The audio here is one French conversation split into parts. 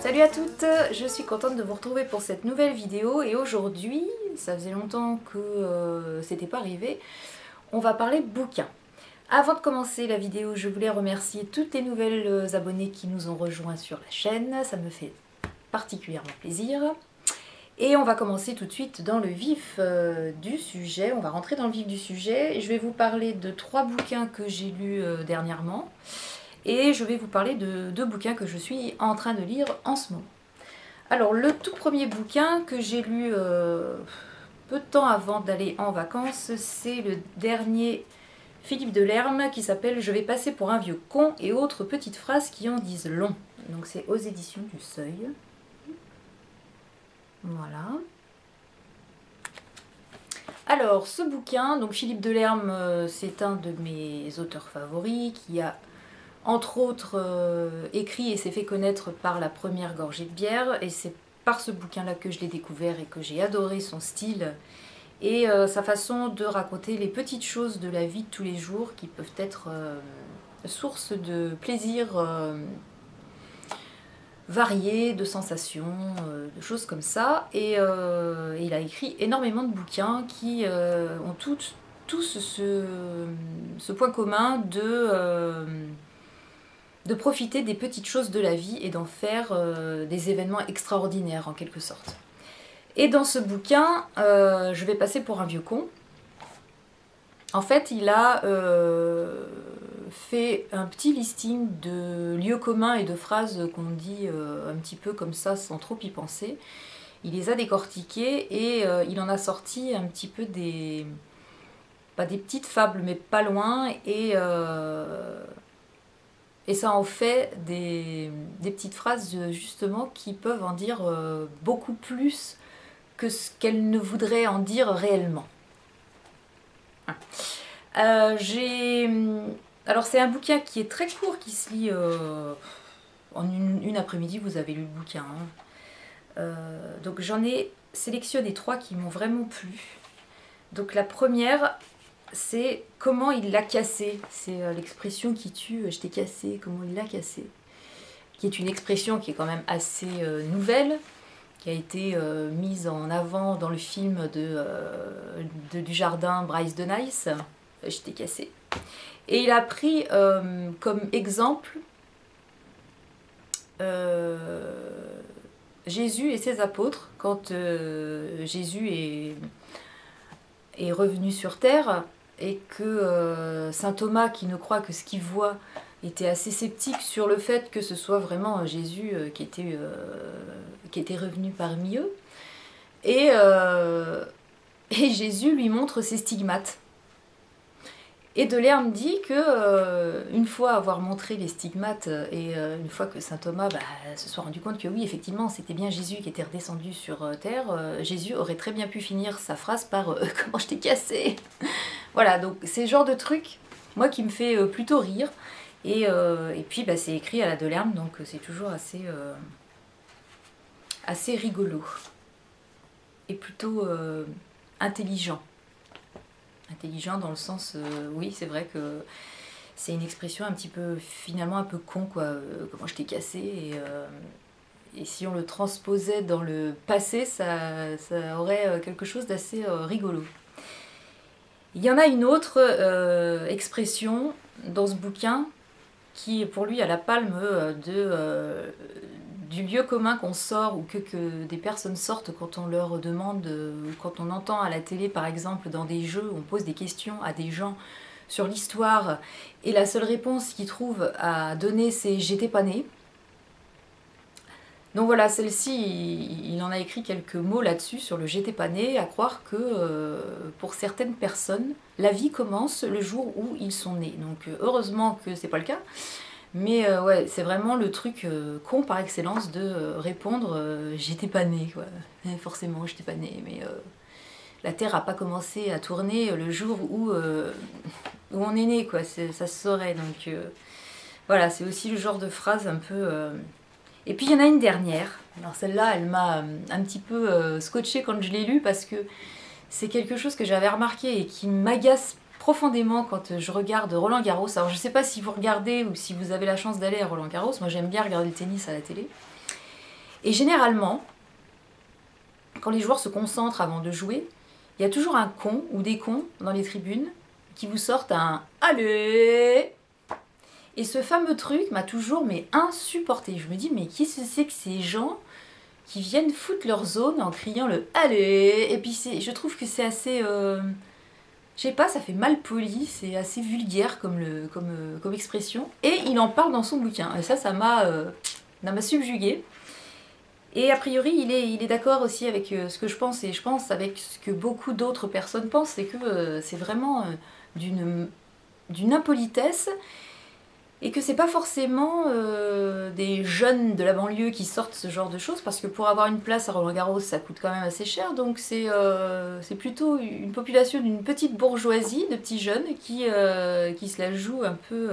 Salut à toutes, je suis contente de vous retrouver pour cette nouvelle vidéo et aujourd'hui, ça faisait longtemps que c'était pas arrivé, on va parler bouquins. Avant de commencer la vidéo, je voulais remercier toutes les nouvelles abonnées qui nous ont rejoints sur la chaîne, ça me fait particulièrement plaisir. Et on va commencer tout de suite dans le vif du sujet, on va rentrer dans le vif du sujet. Je vais vous parler de 3 bouquins que j'ai lus dernièrement. Et je vais vous parler de 2 bouquins que je suis en train de lire en ce moment. Alors le tout premier bouquin que j'ai lu peu de temps avant d'aller en vacances, c'est le dernier Philippe Delerme qui s'appelle « Je vais passer pour un vieux con et autres petites phrases qui en disent long ». Donc c'est aux éditions du Seuil. Voilà. Alors ce bouquin, donc Philippe Delerme, c'est un de mes auteurs favoris qui a entre autres écrit et s'est fait connaître par La Première gorgée de bière, et c'est par ce bouquin-là que je l'ai découvert et que j'ai adoré son style et sa façon de raconter les petites choses de la vie de tous les jours qui peuvent être source de plaisir variés, de sensations, de choses comme ça. Et il a écrit énormément de bouquins qui ont tous ce point commun de profiter des petites choses de la vie et d'en faire des événements extraordinaires en quelque sorte. Et dans ce bouquin, je vais passer pour un vieux con. En fait, il a fait un petit listing de lieux communs et de phrases qu'on dit un petit peu comme ça sans trop y penser. Il les a décortiquées et il en a sorti un petit peu pas des petites fables mais pas loin, et ça en fait des petites phrases justement qui peuvent en dire beaucoup plus que ce qu'elles ne voudraient en dire réellement. Alors c'est un bouquin qui est très court, qui se lit en une après-midi, vous avez lu le bouquin. Donc j'en ai sélectionné 3 qui m'ont vraiment plu. Donc la première, c'est comment il l'a cassé. C'est l'expression qui tue, je t'ai cassé, comment il l'a cassé. Qui est une expression qui est quand même assez nouvelle, qui a été mise en avant dans le film du Jardin Bryce de Nice, je t'ai cassé. Et il a pris comme exemple Jésus et ses apôtres, quand Jésus est revenu sur terre, et que saint Thomas, qui ne croit que ce qu'il voit, était assez sceptique sur le fait que ce soit vraiment Jésus qui était revenu parmi eux. Et Jésus lui montre ses stigmates. Et Delerme dit que une fois avoir montré les stigmates et une fois que saint Thomas se soit rendu compte que oui, effectivement, c'était bien Jésus qui était redescendu sur terre, Jésus aurait très bien pu finir sa phrase par comment je t'ai cassé. Voilà, donc c'est le genre de truc, moi, qui me fait plutôt rire. Et puis c'est écrit à la Delerme, donc c'est toujours assez rigolo. Et plutôt intelligent. Intelligent dans le sens, oui, c'est vrai que c'est une expression un petit peu, finalement un peu con, quoi. Comment je t'ai cassé, et si on le transposait dans le passé, ça aurait quelque chose d'assez rigolo. Il y en a une autre expression dans ce bouquin qui, pour lui, a la palme du lieu commun qu'on sort, ou que des personnes sortent quand on leur demande, ou quand on entend à la télé, par exemple, dans des jeux, on pose des questions à des gens sur l'histoire, et la seule réponse qu'ils trouvent à donner, c'est « j'étais pas né ». Donc voilà, celle-ci, il en a écrit quelques mots là-dessus, sur le « j'étais pas né », à croire que pour certaines personnes, la vie commence le jour où ils sont nés. Donc heureusement que c'est pas le cas, mais ouais, c'est vraiment le truc con par excellence de répondre j'étais pas né, quoi. Forcément, j'étais pas né, mais la Terre a pas commencé à tourner le jour où on est né, quoi. Ça se saurait, donc voilà, c'est aussi le genre de phrase un peu... Et puis il y en a une dernière, alors celle-là elle m'a un petit peu scotché quand je l'ai lue, parce que c'est quelque chose que j'avais remarqué et qui m'agace profondément quand je regarde Roland Garros. Alors je sais pas si vous regardez ou si vous avez la chance d'aller à Roland Garros, moi j'aime bien regarder le tennis à la télé. Et généralement, quand les joueurs se concentrent avant de jouer, il y a toujours un con ou des cons dans les tribunes qui vous sortent un « Allez !» Et ce fameux truc m'a toujours insupporté. Je me dis, mais qui c'est que ces gens qui viennent foutre leur zone en criant le « Allez !» Et puis je trouve que c'est assez... je sais pas, ça fait mal poli, c'est assez vulgaire comme expression. Et il en parle dans son bouquin. Et ça m'a subjuguée. Et a priori, il est d'accord aussi avec ce que je pense, et je pense avec ce que beaucoup d'autres personnes pensent, c'est que c'est vraiment d'une impolitesse, et que c'est pas forcément des jeunes de la banlieue qui sortent ce genre de choses, parce que pour avoir une place à Roland-Garros, ça coûte quand même assez cher, donc c'est plutôt une population d'une petite bourgeoisie, de petits jeunes, qui se la jouent un peu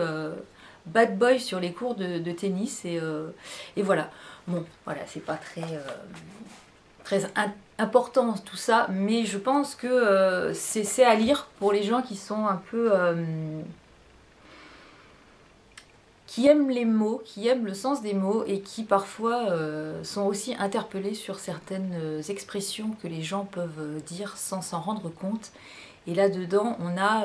bad boy sur les cours de tennis, et voilà. Bon, voilà, c'est pas très important tout ça, mais je pense que c'est à lire pour les gens qui sont un peu... qui aiment les mots, qui aiment le sens des mots, et qui parfois sont aussi interpellés sur certaines expressions que les gens peuvent dire sans s'en rendre compte. Et là-dedans, on a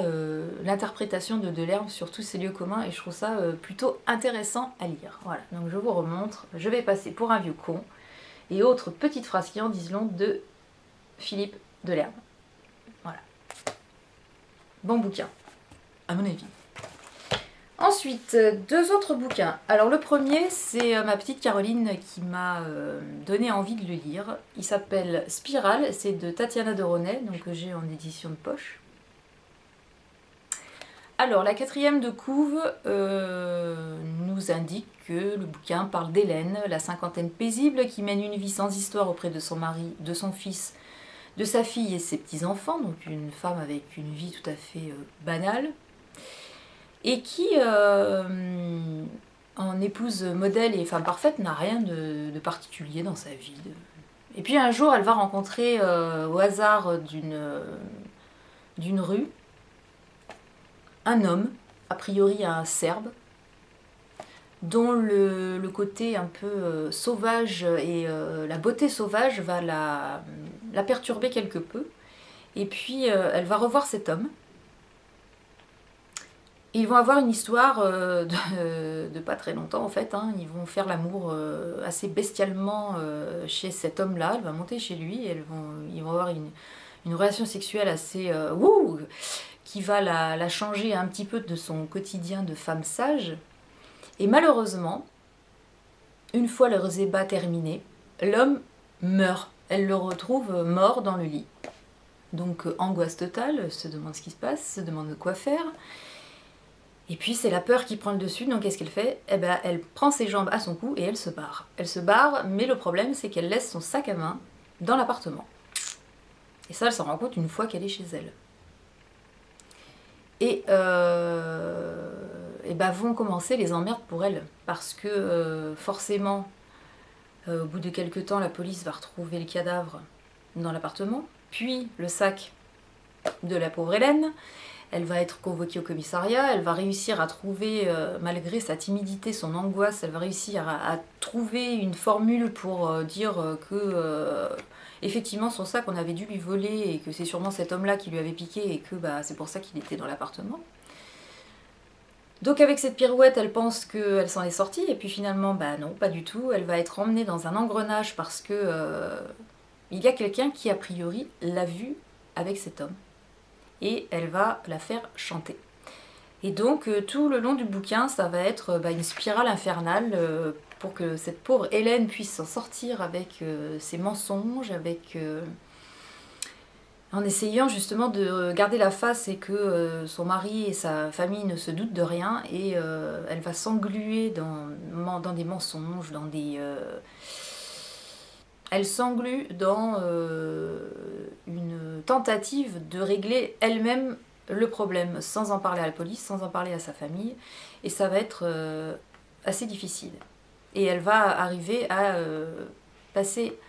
l'interprétation de Delerme sur tous ces lieux communs, et je trouve ça plutôt intéressant à lire. Voilà, donc je vous remontre. Je vais passer pour un vieux con. Et autre petite phrase qui en disent long de Philippe Delerme. Voilà. Bon bouquin, à mon avis. Ensuite, deux autres bouquins. Alors le premier, c'est ma petite Caroline qui m'a donné envie de le lire. Il s'appelle Spirale, c'est de Tatiana de Ronay, donc que j'ai en édition de poche. Alors la quatrième de couve nous indique que le bouquin parle d'Hélène, la cinquantaine paisible qui mène une vie sans histoire auprès de son mari, de son fils, de sa fille et ses petits-enfants, donc une femme avec une vie tout à fait banale. Et qui, en épouse modèle et femme parfaite, n'a rien de particulier dans sa vie. Et puis un jour, elle va rencontrer au hasard d'une rue un homme, a priori un Serbe, dont le côté un peu sauvage et la beauté sauvage va la perturber quelque peu. Et puis elle va revoir cet homme. Et ils vont avoir une histoire de pas très longtemps en fait, hein. Ils vont faire l'amour assez bestialement chez cet homme-là, elle va monter chez lui, et ils vont avoir une relation sexuelle assez qui va la changer un petit peu de son quotidien de femme sage. Et malheureusement, une fois leur ébat terminé, l'homme meurt. Elle le retrouve mort dans le lit. Donc angoisse totale, elle se demande ce qui se passe, se demande quoi faire. Et puis c'est la peur qui prend le dessus, donc qu'est-ce qu'elle fait? Eh ben, elle prend ses jambes à son cou et elle se barre. Elle se barre, mais le problème c'est qu'elle laisse son sac à main dans l'appartement. Et ça, elle s'en rend compte une fois qu'elle est chez elle. Et ben vont commencer les emmerdes pour elle, parce que forcément, au bout de quelques temps, la police va retrouver le cadavre dans l'appartement, puis le sac de la pauvre Hélène. Elle va être convoquée au commissariat, elle va réussir à trouver, malgré sa timidité, son angoisse, elle va réussir à trouver une formule pour dire que effectivement son sac on avait dû lui voler et que c'est sûrement cet homme-là qui lui avait piqué et que c'est pour ça qu'il était dans l'appartement. Donc avec cette pirouette, elle pense qu'elle s'en est sortie, et puis finalement, non, pas du tout. Elle va être emmenée dans un engrenage parce que il y a quelqu'un qui a priori l'a vue avec cet homme. Et elle va la faire chanter. Et donc tout le long du bouquin, ça va être une spirale infernale pour que cette pauvre Hélène puisse s'en sortir avec ses mensonges, en essayant justement de garder la face et que son mari et sa famille ne se doutent de rien, et elle va s'engluer dans des mensonges, elle s'englue dans une tentative de régler elle-même le problème, sans en parler à la police, sans en parler à sa famille, et ça va être assez difficile. Et elle va arriver à passer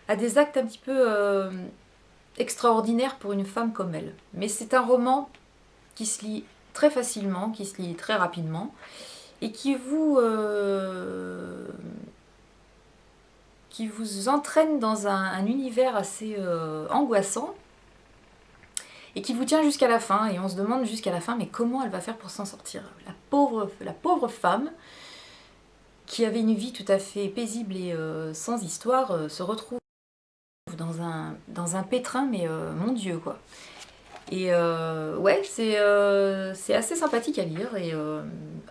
à des actes un petit peu extraordinaires pour une femme comme elle. Mais c'est un roman qui se lit très facilement, qui se lit très rapidement, et qui qui vous entraîne dans un univers assez angoissant et qui vous tient jusqu'à la fin. Et on se demande jusqu'à la fin, mais comment elle va faire pour s'en sortir? La pauvre femme, qui avait une vie tout à fait paisible et sans histoire, se retrouve dans un pétrin, mais mon Dieu quoi. Et ouais, c'est assez sympathique à lire et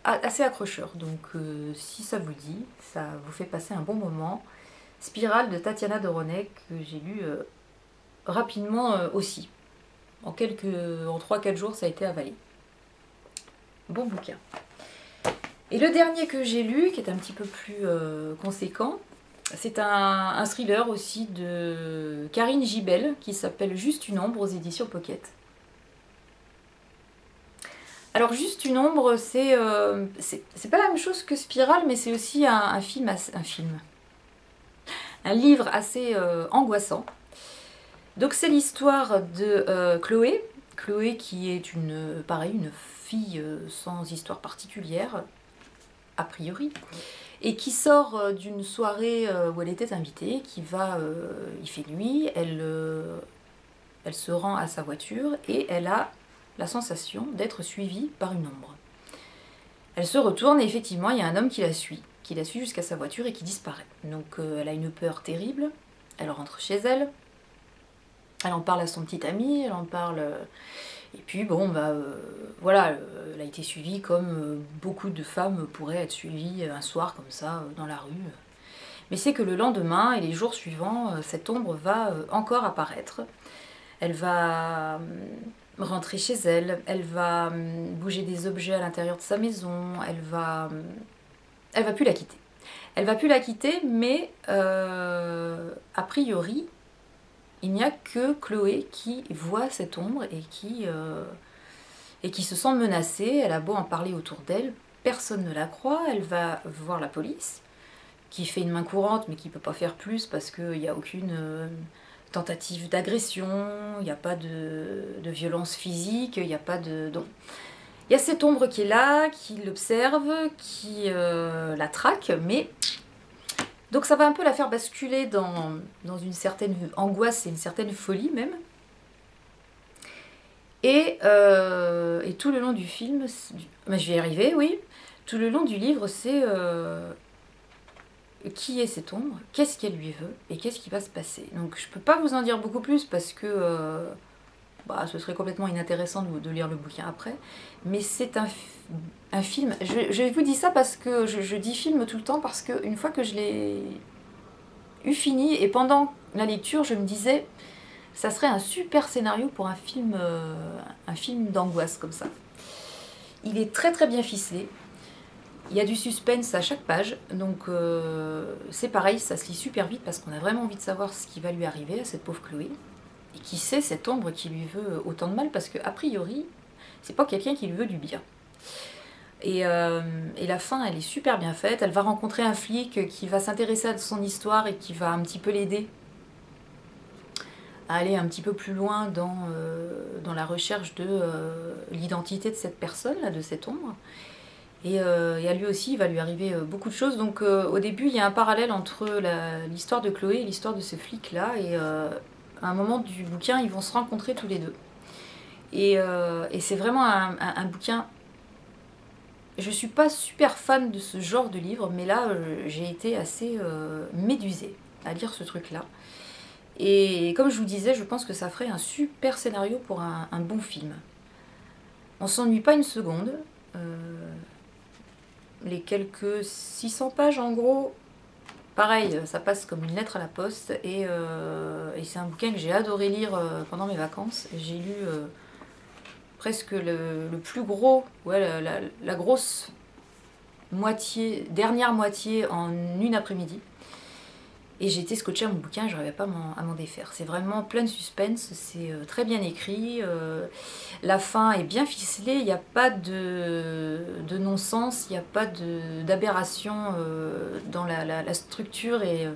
assez accrocheur. Donc si ça vous dit, ça vous fait passer un bon moment. Spirale de Tatiana Doronek, que j'ai lu rapidement aussi. En 3-4 jours, ça a été avalé. Bon bouquin. Et le dernier que j'ai lu, qui est un petit peu plus conséquent, c'est un thriller aussi de Karine Gibel, qui s'appelle Juste une ombre, aux éditions Pocket. Alors Juste une ombre, c'est pas la même chose que Spirale, mais c'est aussi un livre assez angoissant. Donc c'est l'histoire de Chloé qui est une fille sans histoire particulière, a priori, et qui sort d'une soirée où elle était invitée, il fait nuit, elle se rend à sa voiture et elle a la sensation d'être suivie par une ombre. Elle se retourne et effectivement il y a un homme qui la suit jusqu'à sa voiture et qui disparaît. Donc elle a une peur terrible, elle rentre chez elle, elle en parle à son petit ami, elle en parle... et puis bon, voilà, elle a été suivie comme beaucoup de femmes pourraient être suivies un soir comme ça dans la rue. Mais c'est que le lendemain et les jours suivants, cette ombre va encore apparaître. Elle va rentrer chez elle, elle va bouger des objets à l'intérieur de sa maison, elle va plus la quitter. Elle va plus la quitter, mais a priori, il n'y a que Chloé qui voit cette ombre et qui se sent menacée. Elle a beau en parler autour d'elle, personne ne la croit. Elle va voir la police, qui fait une main courante, mais qui ne peut pas faire plus parce qu'il n'y a aucune tentative d'agression, il n'y a pas de violence physique, il n'y a pas de... Donc, il y a cette ombre qui est là, qui l'observe, qui la traque, mais... Donc ça va un peu la faire basculer dans une certaine angoisse et une certaine folie même. Et tout le long du film, je vais y arriver, oui, tout le long du livre, c'est qui est cette ombre, qu'est-ce qu'elle lui veut et qu'est-ce qui va se passer. Donc je peux pas vous en dire beaucoup plus parce que ce serait complètement inintéressant de lire le bouquin après. Mais c'est un film, je vous dis ça parce que je dis film tout le temps parce qu'une fois que je l'ai eu fini et pendant la lecture je me disais ça serait un super scénario pour un film d'angoisse comme ça. Il est très très bien ficelé. Il y a du suspense à chaque page, donc c'est pareil, ça se lit super vite parce qu'on a vraiment envie de savoir ce qui va lui arriver à cette pauvre Chloé. Et qui sait cette ombre qui lui veut autant de mal, parce qu'a priori, c'est pas quelqu'un qui lui veut du bien. Et la fin, elle est super bien faite. Elle va rencontrer un flic qui va s'intéresser à son histoire et qui va un petit peu l'aider à aller un petit peu plus loin dans la recherche de l'identité de cette personne, là, de cette ombre. Et à lui aussi, il va lui arriver beaucoup de choses. Donc au début, il y a un parallèle entre l'histoire de Chloé et l'histoire de ce flic-là. Et à un moment du bouquin, ils vont se rencontrer tous les deux. Et c'est vraiment un bouquin... Je suis pas super fan de ce genre de livre, mais là, j'ai été assez médusée à lire ce truc-là. Et comme je vous disais, je pense que ça ferait un super scénario pour un bon film. On s'ennuie pas une seconde. Les quelques 600 pages en gros, pareil, ça passe comme une lettre à la poste. Et c'est un bouquin que j'ai adoré lire pendant mes vacances. J'ai lu presque le plus gros, ouais, la grosse dernière moitié en une après-midi. Et j'ai été scotchée à mon bouquin, je n'arrivais pas à m'en défaire. C'est vraiment plein de suspense, c'est très bien écrit. La fin est bien ficelée, il n'y a pas de non-sens, il n'y a pas d'aberration dans la structure et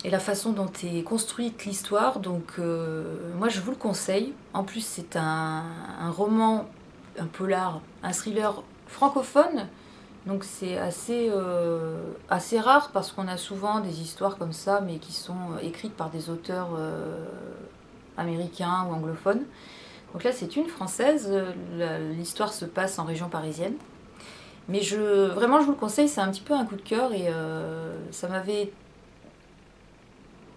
la façon dont est construite l'histoire. Donc moi je vous le conseille. En plus c'est un roman, un polar, un thriller francophone. Donc c'est assez rare parce qu'on a souvent des histoires comme ça, mais qui sont écrites par des auteurs américains ou anglophones. Donc là c'est une française, l'histoire se passe en région parisienne. Mais vraiment je vous le conseille, c'est un petit peu un coup de cœur et ça m'avait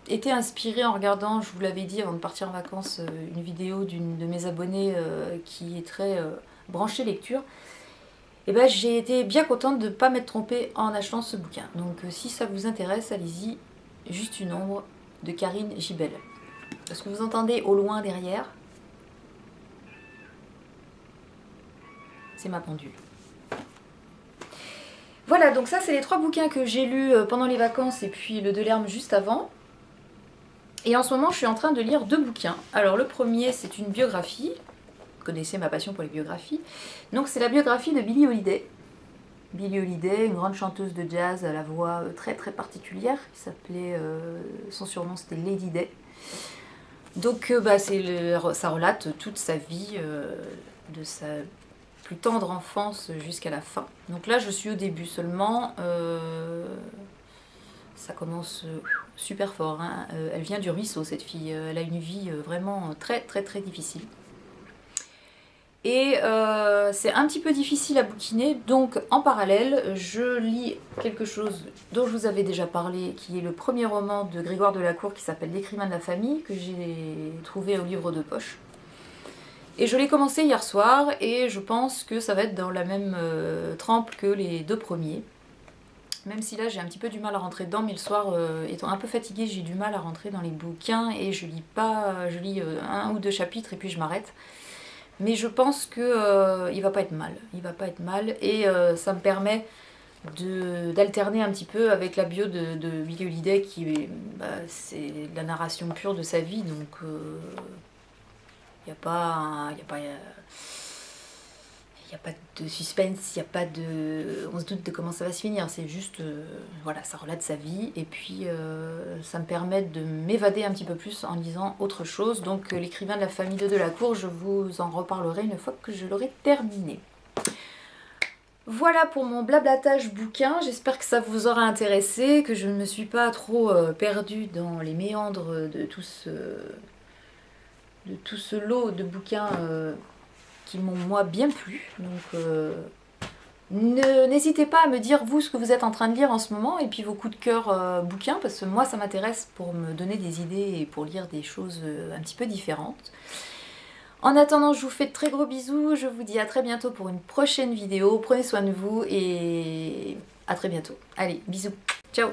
été inspirée en regardant, je vous l'avais dit avant de partir en vacances, une vidéo d'une de mes abonnées qui est très branchée lecture. Et ben j'ai été bien contente de ne pas m'être trompée en achetant ce bouquin. Donc si ça vous intéresse, allez-y, Juste une ombre de Karine Gibel. Est-ce que vous entendez au loin derrière? C'est ma pendule. Voilà, donc ça c'est les 3 bouquins que j'ai lus pendant les vacances et puis le Delerme juste avant. Et en ce moment je suis en train de lire 2 bouquins. Alors le premier c'est une biographie. Vous connaissez ma passion pour les biographies. Donc c'est la biographie de Billie Holiday. Billie Holiday, une grande chanteuse de jazz à la voix très très particulière, qui s'appelait, son surnom c'était Lady Day. Donc ça relate toute sa vie, de sa plus tendre enfance jusqu'à la fin. Donc là je suis au début seulement, ça commence super fort, hein. Elle vient du ruisseau cette fille, elle a une vie vraiment très très très difficile. Et c'est un petit peu difficile à bouquiner, donc en parallèle, je lis quelque chose dont je vous avais déjà parlé, qui est le premier roman de Grégoire Delacour qui s'appelle L'écrivain de la famille, que j'ai trouvé au livre de poche. Et je l'ai commencé hier soir, et je pense que ça va être dans la même trempe que les 2 premiers. Même si là j'ai un petit peu du mal à rentrer dedans, mais le soir, étant un peu fatiguée, j'ai du mal à rentrer dans les bouquins, et je lis 1 ou 2 chapitres et puis je m'arrête. Mais je pense que il va pas être mal. Il va pas être mal et ça me permet d'alterner un petit peu avec la bio de Billie Holiday qui c'est la narration pure de sa vie, donc il n'y a pas de suspense, il y a pas de... on se doute de comment ça va se finir, c'est juste, voilà, ça relate sa vie, et puis ça me permet de m'évader un petit peu plus en lisant autre chose. Donc l'écrivain de la famille de Delacour, je vous en reparlerai une fois que je l'aurai terminé. Voilà pour mon blablatage bouquin, j'espère que ça vous aura intéressé, que je ne me suis pas trop perdue dans les méandres de tout ce lot de bouquins qui m'ont moi bien plu. Donc n'hésitez pas à me dire vous ce que vous êtes en train de lire en ce moment et puis vos coups de cœur bouquins, parce que moi ça m'intéresse pour me donner des idées et pour lire des choses un petit peu différentes. En attendant, je vous fais de très gros bisous, je vous dis à très bientôt pour une prochaine vidéo, prenez soin de vous et à très bientôt. Allez, bisous, ciao.